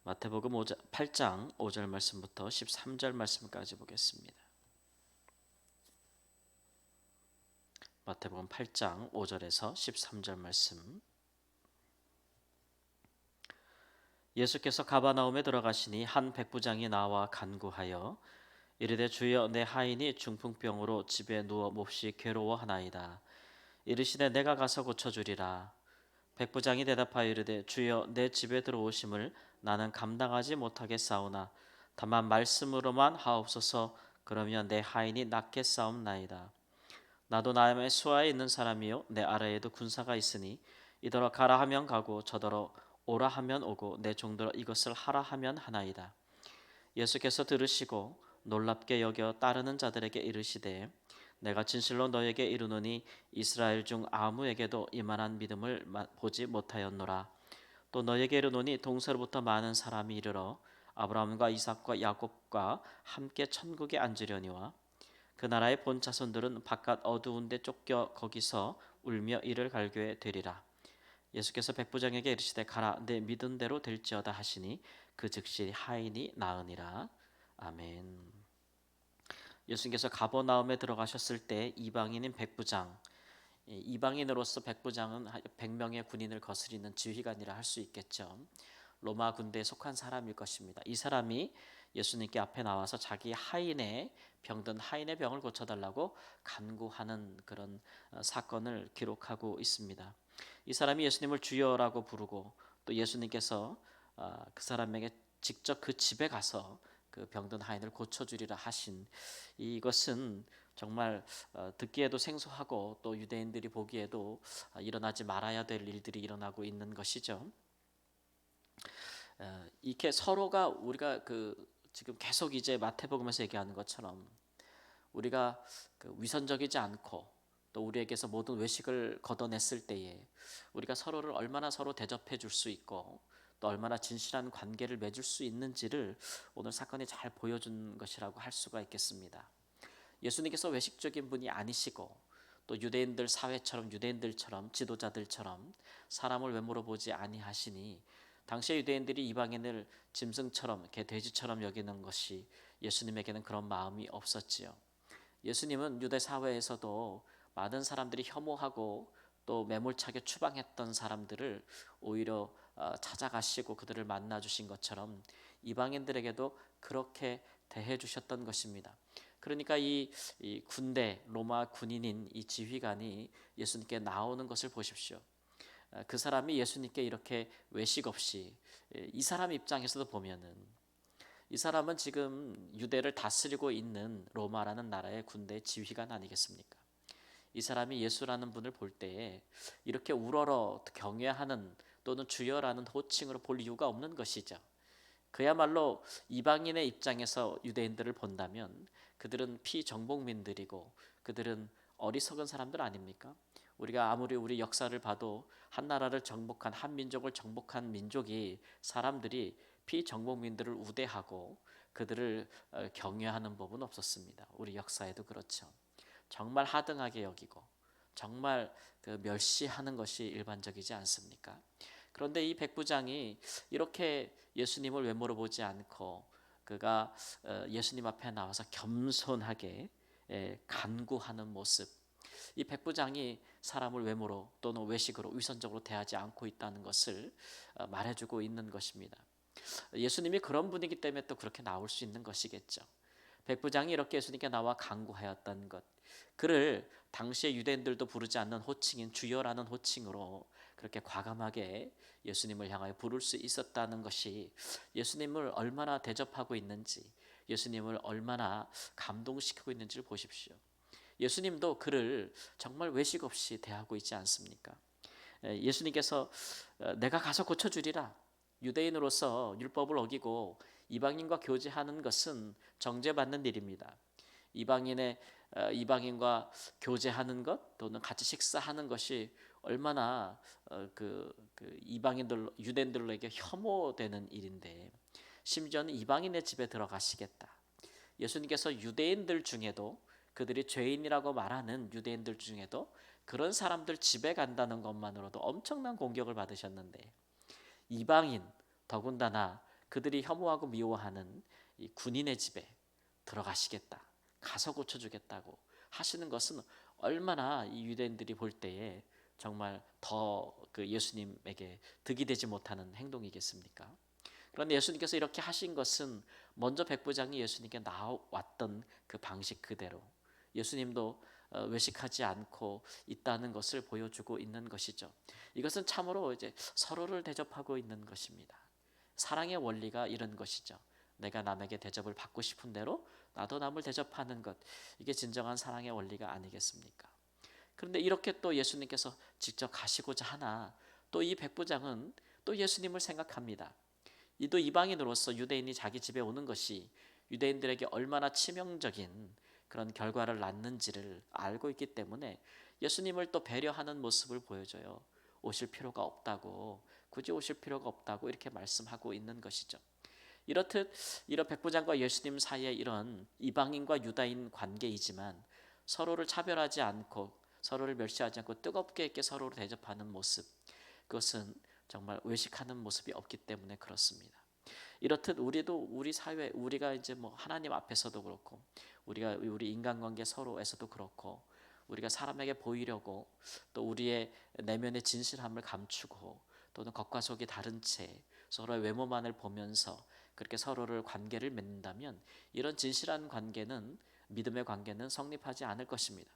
마태복음 8장 5절 말씀부터 13절 말씀까지 보겠습니다. 마태복음 8장 5절에서 13절 말씀. 예수께서 가버나움에 들어가시니 한 백부장이 나와 간구하여 이르되 주여 내 하인이 중풍병으로 집에 누워 몹시 괴로워하나이다. 이르시되 내가 가서 고쳐주리라. 백부장이 대답하여 이르되 주여 내 집에 들어오심을 나는 감당하지 못하겠사오나 다만 말씀으로만 하옵소서. 그러면 내 하인이 낫겠사옵나이다. 나도 남의 수하에 있는 사람이요 내 아래에도 군사가 있으니 이더러 가라 하면 가고 저더러 오라 하면 오고 내 종들어 이것을 하라 하면 하나이다. 예수께서 들으시고 놀랍게 여겨 따르는 자들에게 이르시되 내가 진실로 너에게 이르노니 이스라엘 중 아무에게도 이만한 믿음을 보지 못하였노라. 또 너에게 이르노니 동서로부터 많은 사람이 이르러 아브라함과 이삭과 야곱과 함께 천국에 앉으려니와 그 나라의 본 자손들은 바깥 어두운 데 쫓겨 거기서 울며 이를 갈교에 되리라. 예수께서 백부장에게 이르시되 가라 내 믿은 대로 될지어다 하시니 그 즉시 하인이 나으니라. 아멘. 예수님께서 가버나움에 들어가셨을 때 이방인인 백부장, 이방인으로서 백부장은 100명의 군인을 거스리는 지휘관이라 할 수 있겠죠. 로마 군대에 속한 사람일 것입니다. 이 사람이 예수님께 앞에 나와서 자기 하인의 병든 하인의 병을 고쳐달라고 간구하는 그런 사건을 기록하고 있습니다. 이 사람이 예수님을 주여라고 부르고 또 예수님께서 그 사람에게 직접 그 집에 가서 그 병든 하인을 고쳐주리라 하신 이것은 정말 듣기에도 생소하고 또 유대인들이 보기에도 일어나지 말아야 될 일들이 일어나고 있는 것이죠. 이렇게 서로가 우리가 지금 계속 이제 마태복음에서 얘기하는 것처럼 우리가 위선적이지 않고 또 우리에게서 모든 외식을 걷어냈을 때에 우리가 서로를 얼마나 서로 대접해 줄 수 있고 또 얼마나 진실한 관계를 맺을 수 있는지를 오늘 사건이 잘 보여준 것이라고 할 수가 있겠습니다. 예수님께서 외식적인 분이 아니시고 또 유대인들 사회처럼 유대인들처럼 지도자들처럼 사람을 외모로 보지 아니하시니 당시의 유대인들이 이방인을 짐승처럼 개 돼지처럼 여기는 것이 예수님에게는 그런 마음이 없었지요. 예수님은 유대 사회에서도 많은 사람들이 혐오하고 또 매몰차게 추방했던 사람들을 오히려 찾아가시고 그들을 만나 주신 것처럼 이방인들에게도 그렇게 대해 주셨던 것입니다. 그러니까 이 군대 로마 군인인 이 지휘관이 예수님께 나오는 것을 보십시오. 그 사람이 예수님께 이렇게 외식 없이 이 사람 입장에서도 보면은 이 사람은 지금 유대를 다스리고 있는 로마라는 나라의 군대 지휘관 아니겠습니까? 이 사람이 예수라는 분을 볼 때에 이렇게 우러러 경외하는 또는 주여라는 호칭으로 볼 이유가 없는 것이죠. 그야말로 이방인의 입장에서 유대인들을 본다면 그들은 피정복민들이고 그들은 어리석은 사람들 아닙니까? 우리가 아무리 우리 역사를 봐도 한 나라를 정복한 한 민족을 정복한 민족이 사람들이 피정복민들을 우대하고 그들을 경외하는 법은 없었습니다. 우리 역사에도 그렇죠. 정말 하등하게 여기고 정말 멸시하는 것이 일반적이지 않습니까? 그런데 이 백부장이 이렇게 예수님을 외모로 보지 않고 그가 예수님 앞에 나와서 겸손하게 간구하는 모습, 이 백부장이 사람을 외모로 또는 외식으로 위선적으로 대하지 않고 있다는 것을 말해주고 있는 것입니다. 예수님이 그런 분이기 때문에 또 그렇게 나올 수 있는 것이겠죠. 백부장이 이렇게 예수님께 나와 간구하였던 것, 그를 당시의 유대인들도 부르지 않는 호칭인 주여라는 호칭으로 그렇게 과감하게 예수님을 향하여 부를 수 있었다는 것이 예수님을 얼마나 대접하고 있는지, 예수님을 얼마나 감동시키고 있는지를 보십시오. 예수님도 그를 정말 외식 없이 대하고 있지 않습니까? 예수님께서 내가 가서 고쳐주리라. 유대인으로서 율법을 어기고 이방인과 교제하는 것은 정죄받는 일입니다. 이방인과 교제하는 것 또는 같이 식사하는 것이 얼마나 이방인들 유대인들에게 혐오되는 일인데 심지어는 이방인의 집에 들어가시겠다. 예수님께서 유대인들 중에도 그들이 죄인이라고 말하는 유대인들 중에도 그런 사람들 집에 간다는 것만으로도 엄청난 공격을 받으셨는데 이방인 더군다나 그들이 혐오하고 미워하는 이 군인의 집에 들어가시겠다, 가서 고쳐주겠다고 하시는 것은 얼마나 이 유대인들이 볼 때에 정말 더 그 예수님에게 득이 되지 못하는 행동이겠습니까? 그런데 예수님께서 이렇게 하신 것은 먼저 백부장이 예수님께 나왔던 그 방식 그대로 예수님도 외식하지 않고 있다는 것을 보여주고 있는 것이죠. 이것은 참으로 이제 서로를 대접하고 있는 것입니다. 사랑의 원리가 이런 것이죠. 내가 남에게 대접을 받고 싶은 대로 나도 남을 대접하는 것, 이게 진정한 사랑의 원리가 아니겠습니까? 그런데 이렇게 또 예수님께서 직접 가시고자 하나 또 이 백부장은 또 예수님을 생각합니다. 이도 이방인으로서 유대인이 자기 집에 오는 것이 유대인들에게 얼마나 치명적인 그런 결과를 낳는지를 알고 있기 때문에 예수님을 또 배려하는 모습을 보여줘요. 오실 필요가 없다고, 굳이 오실 필요가 없다고 이렇게 말씀하고 있는 것이죠. 이렇듯 이런 백부장과 예수님 사이에 이런 이방인과 유다인 관계이지만 서로를 차별하지 않고 서로를 멸시하지 않고 뜨겁게 있게 서로를 대접하는 모습, 그것은 정말 외식하는 모습이 없기 때문에 그렇습니다. 이렇듯 우리도 우리 사회, 우리가 이제 뭐 하나님 앞에서도 그렇고 우리가 우리 인간관계 서로에서도 그렇고 우리가 사람에게 보이려고 또 우리의 내면의 진실함을 감추고 또는 겉과 속이 다른 채 서로의 외모만을 보면서 그렇게 서로를 관계를 맺는다면 이런 진실한 관계는, 믿음의 관계는 성립하지 않을 것입니다.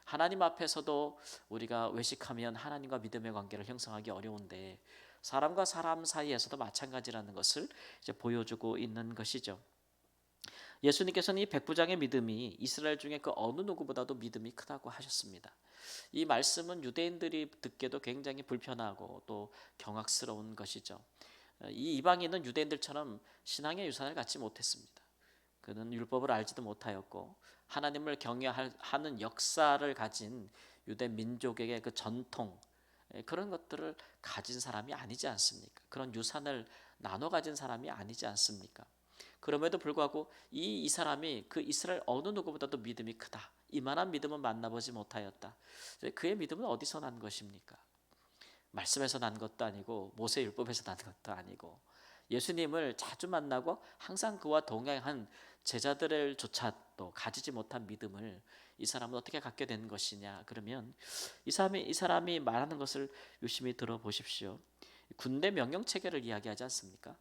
하나님 앞에서도 우리가 외식하면 하나님과 믿음의 관계를 형성하기 어려운데 사람과 사람 사이에서도 마찬가지라는 것을 이제 보여주고 있는 것이죠. 예수님께서는 이 백부장의 믿음이 이스라엘 중에 그 어느 누구보다도 믿음이 크다고 하셨습니다. 이 말씀은 유대인들이 듣기도 굉장히 불편하고 또 경악스러운 것이죠. 이 이방인은 유대인들처럼 신앙의 유산을 갖지 못했습니다. 그는 율법을 알지도 못하였고 하나님을 경외하는 역사를 가진 유대 민족에게 그 전통, 그런 것들을 가진 사람이 아니지 않습니까? 그런 유산을 나눠 가진 사람이 아니지 않습니까? 그럼에도 불구하고 이 사람이 그 이스라엘 어느 누구보다도 믿음이 크다, 이만한 믿음은 만나보지 못하였다. 그의 믿음은 어디서 난 것입니까? 말씀에서 난 것도 아니고 모세 율법에서 난 것도 아니고 예수님을 자주 만나고 항상 그와 동행한 제자들을 조차도 가지지 못한 믿음을 이 사람은 어떻게 갖게 된 것이냐? 그러면 이 사람이 말하는 것을 유심히 들어보십시오. 군대 명령 체계를 이야기하지 않습니까?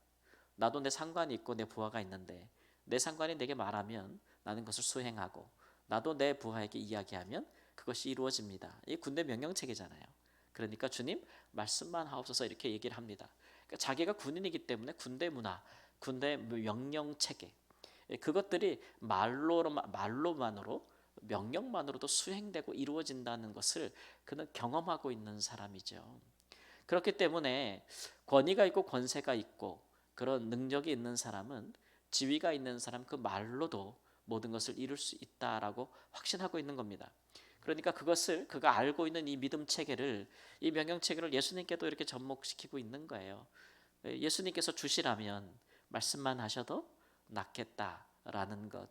나도 내 상관이 있고 내 부하가 있는데 내 상관이 내게 말하면 나는 그것을 수행하고 나도 내 부하에게 이야기하면 그것이 이루어집니다. 이 군대 명령 체계잖아요. 그러니까 주님 말씀만 하옵소서 이렇게 얘기를 합니다. 그러니까 자기가 군인이기 때문에 군대 문화, 군대 명령 체계, 그것들이 말로만으로 명령만으로도 수행되고 이루어진다는 것을 그는 경험하고 있는 사람이죠. 그렇기 때문에 권위가 있고 권세가 있고 그런 능력이 있는 사람은, 지위가 있는 사람, 그 말로도 모든 것을 이룰 수 있다라고 확신하고 있는 겁니다. 그러니까 그것을 그가 알고 있는 이 믿음 체계를, 이 명령 체계를 예수님께도 이렇게 접목시키고 있는 거예요. 예수님께서 주시라면 말씀만 하셔도 낫겠다라는 것.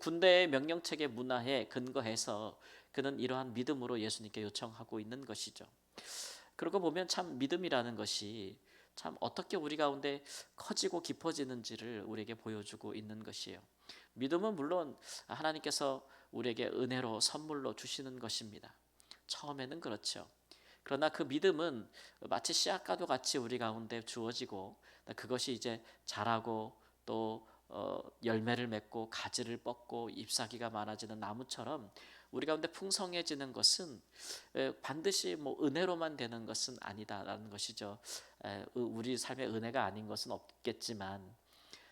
군대의 명령 체계 문화에 근거해서 그는 이러한 믿음으로 예수님께 요청하고 있는 것이죠. 그러고 보면 참 믿음이라는 것이 참 어떻게 우리 가운데 커지고 깊어지는지를 우리에게 보여주고 있는 것이에요. 믿음은 물론 하나님께서 우리에게 은혜로 선물로 주시는 것입니다. 처음에는 그렇죠. 그러나 그 믿음은 마치 씨앗과도 같이 우리 가운데 주어지고 그것이 이제 자라고 또 열매를 맺고 가지를 뻗고 잎사귀가 많아지는 나무처럼 우리 가운데 풍성해지는 것은 반드시 뭐 은혜로만 되는 것은 아니다라는 것이죠. 우리 삶의 은혜가 아닌 것은 없겠지만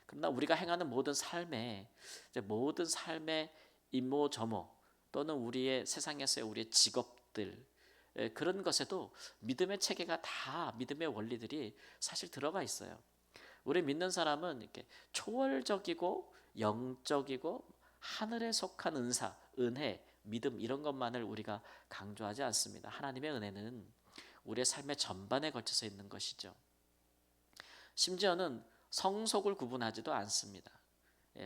그러나 우리가 행하는 모든 삶의 임모저모 또는 우리의 세상에서의 우리의 직업들, 그런 것에도 믿음의 체계가 다, 믿음의 원리들이 사실 들어가 있어요. 우리 믿는 사람은 이렇게 초월적이고 영적이고 하늘에 속한 은사, 은혜, 믿음 이런 것만을 우리가 강조하지 않습니다. 하나님의 은혜는 우리의 삶의 전반에 걸쳐서 있는 것이죠. 심지어는 성속을 구분하지도 않습니다.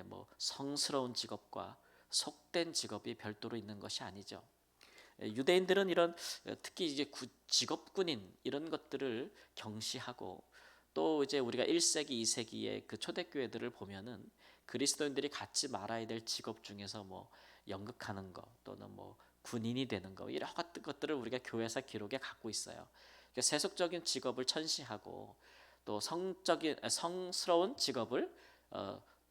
뭐 성스러운 직업과 속된 직업이 별도로 있는 것이 아니죠. 유대인들은 이런 특히 이제 직업군인 이런 것들을 경시하고 또 이제 우리가 1세기, 2세기의 그 초대교회들을 보면은 그리스도인들이 갖지 말아야 될 직업 중에서 뭐 연극하는 거 또는 뭐 군인이 되는 거 이런 것들을 우리가 교회사 기록에 갖고 있어요. 그러니까 세속적인 직업을 천시하고 또 성스러운 직업을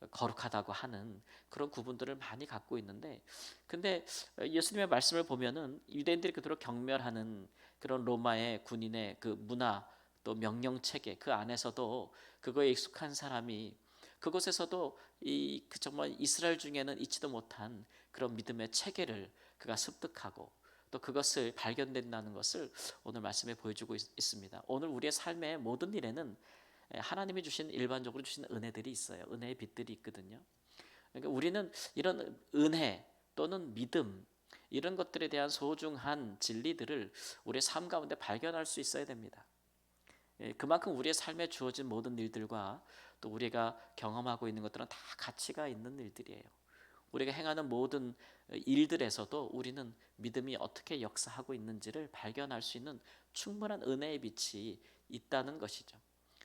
거룩하다고 하는 그런 구분들을 많이 갖고 있는데, 근데 예수님의 말씀을 보면은 유대인들이 그토록 경멸하는 그런 로마의 군인의 그 문화 또 명령 체계 그 안에서도 그거에 익숙한 사람이 그곳에서도 그 정말 이스라엘 중에는 있지도 못한 그런 믿음의 체계를 그가 습득하고 또 그것을 발견된다는 것을 오늘 말씀에 보여주고 있습니다. 오늘 우리의 삶의 모든 일에는 하나님이 주신 일반적으로 주신 은혜들이 있어요. 은혜의 빛들이 있거든요. 그러니까 우리는 이런 은혜 또는 믿음 이런 것들에 대한 소중한 진리들을 우리의 삶 가운데 발견할 수 있어야 됩니다. 그만큼 우리의 삶에 주어진 모든 일들과 또 우리가 경험하고 있는 것들은 다 가치가 있는 일들이에요. 우리가 행하는 모든 일들에서도 우리는 믿음이 어떻게 역사하고 있는지를 발견할 수 있는 충분한 은혜의 빛이 있다는 것이죠.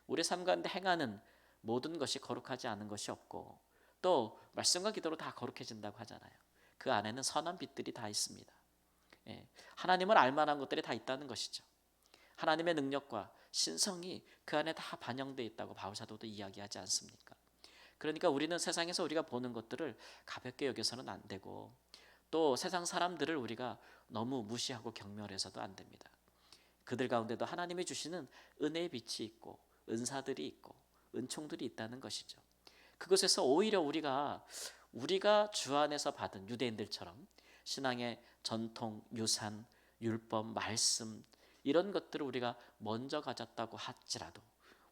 우리 삶 가운데 행하는 모든 것이 거룩하지 않은 것이 없고 또 말씀과 기도로 다 거룩해진다고 하잖아요. 그 안에는 선한 빛들이 다 있습니다. 하나님을 알만한 것들이 다 있다는 것이죠. 하나님의 능력과 신성이 그 안에 다 반영되어 있다고 바울사도도 이야기하지 않습니까? 그러니까 우리는 세상에서 우리가 보는 것들을 가볍게 여겨서는 안 되고 또 세상 사람들을 우리가 너무 무시하고 경멸해서도 안 됩니다. 그들 가운데도 하나님이 주시는 은혜의 빛이 있고 은사들이 있고 은총들이 있다는 것이죠. 그것에서 오히려 우리가 주 안에서 받은 유대인들처럼 신앙의 전통, 유산, 율법, 말씀 이런 것들을 우리가 먼저 가졌다고 할지라도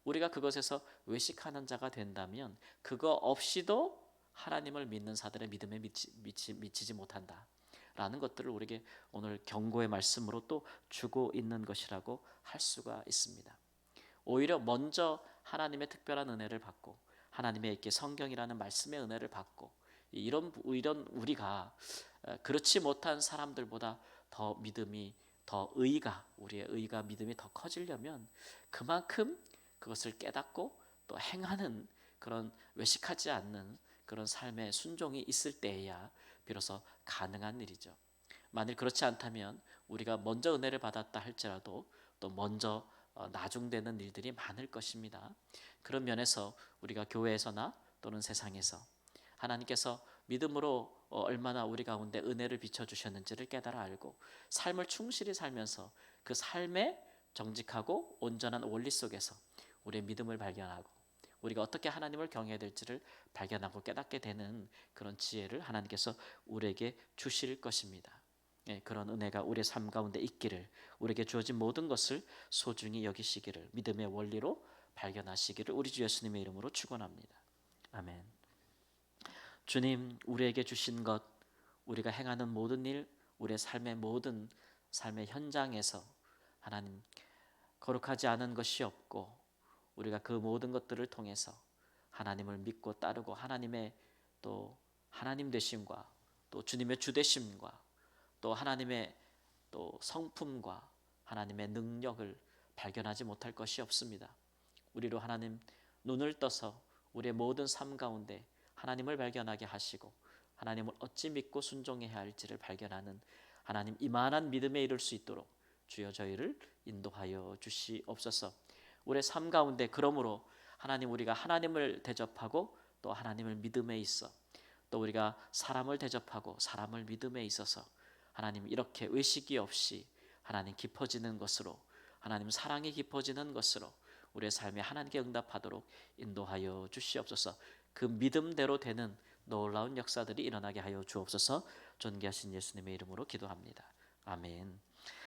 우리가 그것에서 외식하는 자가 된다면 그거 없이도 하나님을 믿는 자들의 믿음에 미치지 못한다 라는 것들을 우리에게 오늘 경고의 말씀으로 또 주고 있는 것이라고 할 수가 있습니다. 오히려 먼저 하나님의 특별한 은혜를 받고 하나님의 이렇게 성경이라는 말씀의 은혜를 받고 이런 우리가 그렇지 못한 사람들보다 더 믿음이 더 우리의 의가 믿음이 더 커지려면 그만큼 그것을 깨닫고 또 행하는 그런 외식하지 않는 그런 삶의 순종이 있을 때에야 비로소 가능한 일이죠. 만일 그렇지 않다면 우리가 먼저 은혜를 받았다 할지라도 또 먼저 나중되는 일들이 많을 것입니다. 그런 면에서 우리가 교회에서나 또는 세상에서 하나님께서 믿음으로 얼마나 우리 가운데 은혜를 비춰주셨는지를 깨달아 알고 삶을 충실히 살면서 그 삶의 정직하고 온전한 원리 속에서 우리의 믿음을 발견하고 우리가 어떻게 하나님을 경외해야 될지를 발견하고 깨닫게 되는 그런 지혜를 하나님께서 우리에게 주실 것입니다. 그런 은혜가 우리의 삶 가운데 있기를 우리에게 주어진 모든 것을 소중히 여기시기를 믿음의 원리로 발견하시기를 우리 주 예수님의 이름으로 축원합니다. 아멘. 주님 우리에게 주신 것 우리가 행하는 모든 일 우리의 삶의 모든 삶의 현장에서 하나님 거룩하지 않은 것이 없고 우리가 그 모든 것들을 통해서 하나님을 믿고 따르고 하나님의 또 하나님 되심과 또 주님의 주 되심과 또 하나님의 또 성품과 하나님의 능력을 발견하지 못할 것이 없습니다. 우리로 하나님 눈을 떠서 우리의 모든 삶 가운데 하나님을 발견하게 하시고 하나님을 어찌 믿고 순종해야 할지를 발견하는 하나님 이만한 믿음에 이를 수 있도록 주여 저희를 인도하여 주시옵소서. 우리의 삶 가운데 그러므로 하나님 우리가 하나님을 대접하고 또 하나님을 믿음에 있어 또 우리가 사람을 대접하고 사람을 믿음에 있어서 하나님 이렇게 의식이 없이 하나님 깊어지는 것으로 하나님 사랑이 깊어지는 것으로 우리의 삶에 하나님께 응답하도록 인도하여 주시옵소서. 그 믿음대로 되는 놀라운 역사들이 일어나게 하여 주옵소서. 존귀하신 예수님의 이름으로 기도합니다. 아멘.